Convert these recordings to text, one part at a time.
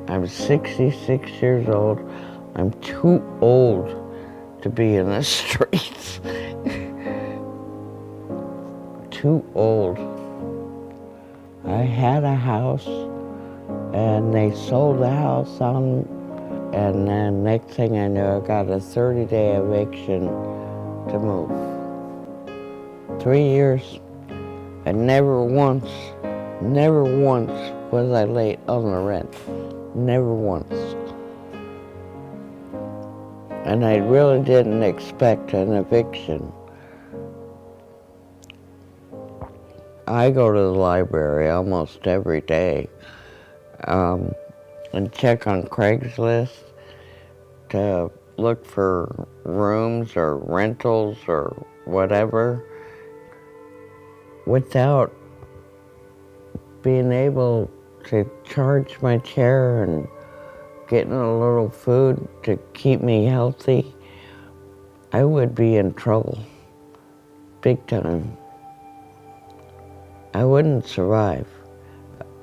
I'm 66 years old. I'm too old to be in the streets. Too old. I had a house and they sold the house on, and then next thing I knew, I got a 30-day eviction to move. 3 years, and never once was I late on the rent. Never once. And I really didn't expect an eviction. I go to the library almost every day and check on Craigslist to look for rooms or rentals or whatever without being able to charge my chair and getting a little food to keep me healthy. I would be in trouble, big time. I wouldn't survive.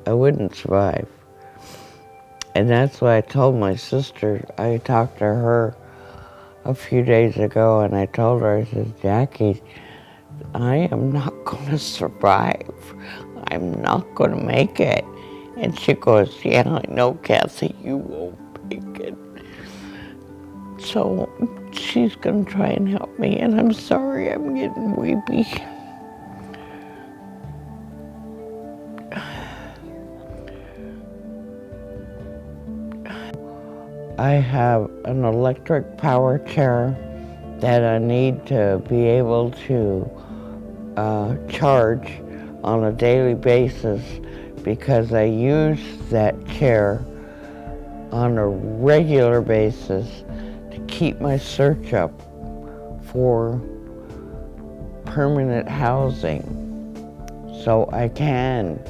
I wouldn't survive. And that's why I told my sister, I talked to her a few days ago and I told her, I said, Jackie, I am not gonna survive. I'm not gonna make it. And she goes, yeah, I know, Kathy, you won't make it. So she's gonna try and help me, and I'm sorry I'm getting weepy. I have an electric power chair that I need to be able to charge on a daily basis because I use that chair on a regular basis to keep my search up for permanent housing so I can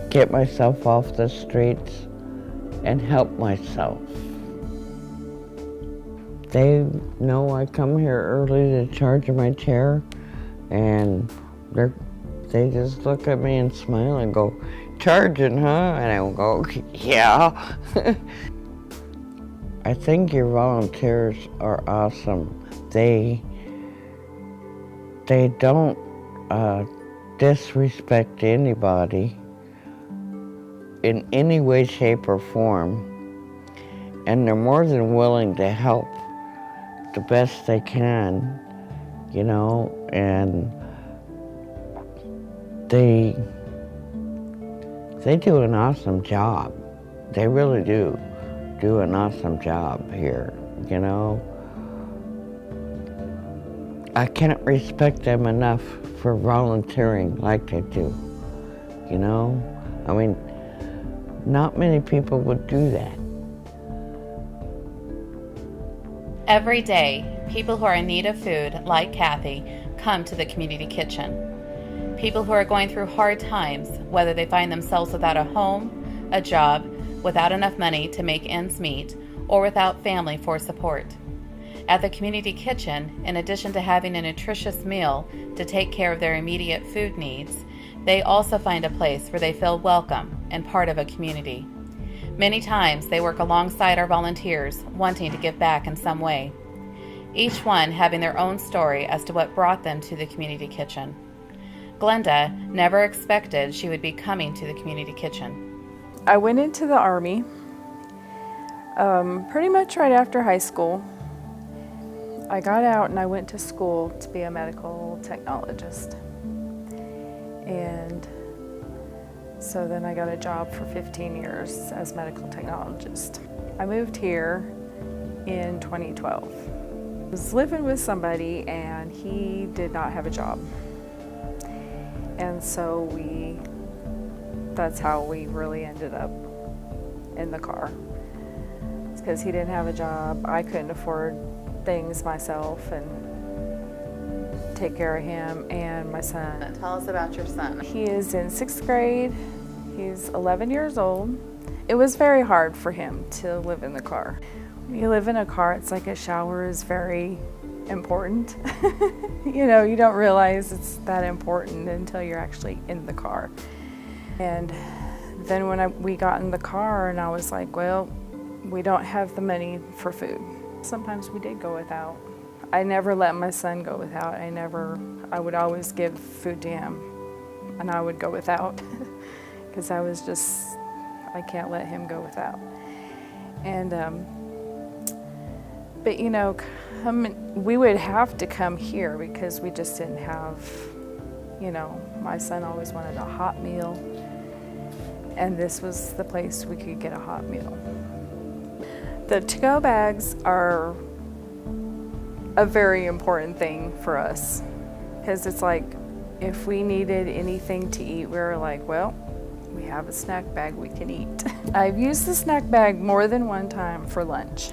get myself off the streets and help myself. They know I come here early to charge my chair, and they just look at me and smile and go, charging, huh? And I will go, yeah. I think your volunteers are awesome. They don't disrespect anybody in any way, shape, or form, and they're more than willing to help the best they can, you know, and they do an awesome job. They really do an awesome job here, you know. I can't respect them enough for volunteering like they do, you know. I mean, not many people would do that. Every day, people who are in need of food, like Kathy, come to the community kitchen. People who are going through hard times, whether they find themselves without a home, a job, without enough money to make ends meet, or without family for support. At the community kitchen, in addition to having a nutritious meal to take care of their immediate food needs, they also find a place where they feel welcome and part of a community. Many times they work alongside our volunteers, wanting to give back in some way, each one having their own story as to what brought them to the community kitchen. Glenda never expected she would be coming to the community kitchen. I went into the Army pretty much right after high school. I got out and I went to school to be a medical technologist. And so then I got a job for 15 years as medical technologist. I moved here in 2012. I was living with somebody and he did not have a job. And so that's how we really ended up in the car. It's because he didn't have a job. I couldn't afford things myself and take care of him and my son. Tell us about your son. He is in 6th grade. He's 11 years old. It was very hard for him to live in the car. When you live in a car, it's like a shower is very important. You know, you don't realize it's that important until you're actually in the car. And Then when we got in the car and I was like, well, we don't have the money for food. Sometimes we did go without. I never let my son go without. I would always give food to him, and I would go without because I can't let him go without. And, but you know, we would have to come here because we just didn't have, you know, my son always wanted a hot meal, and this was the place we could get a hot meal. The to-go bags are a very important thing for us because it's like if we needed anything to eat, we were like, well, we have a snack bag we can eat. I've used the snack bag more than one time for lunch.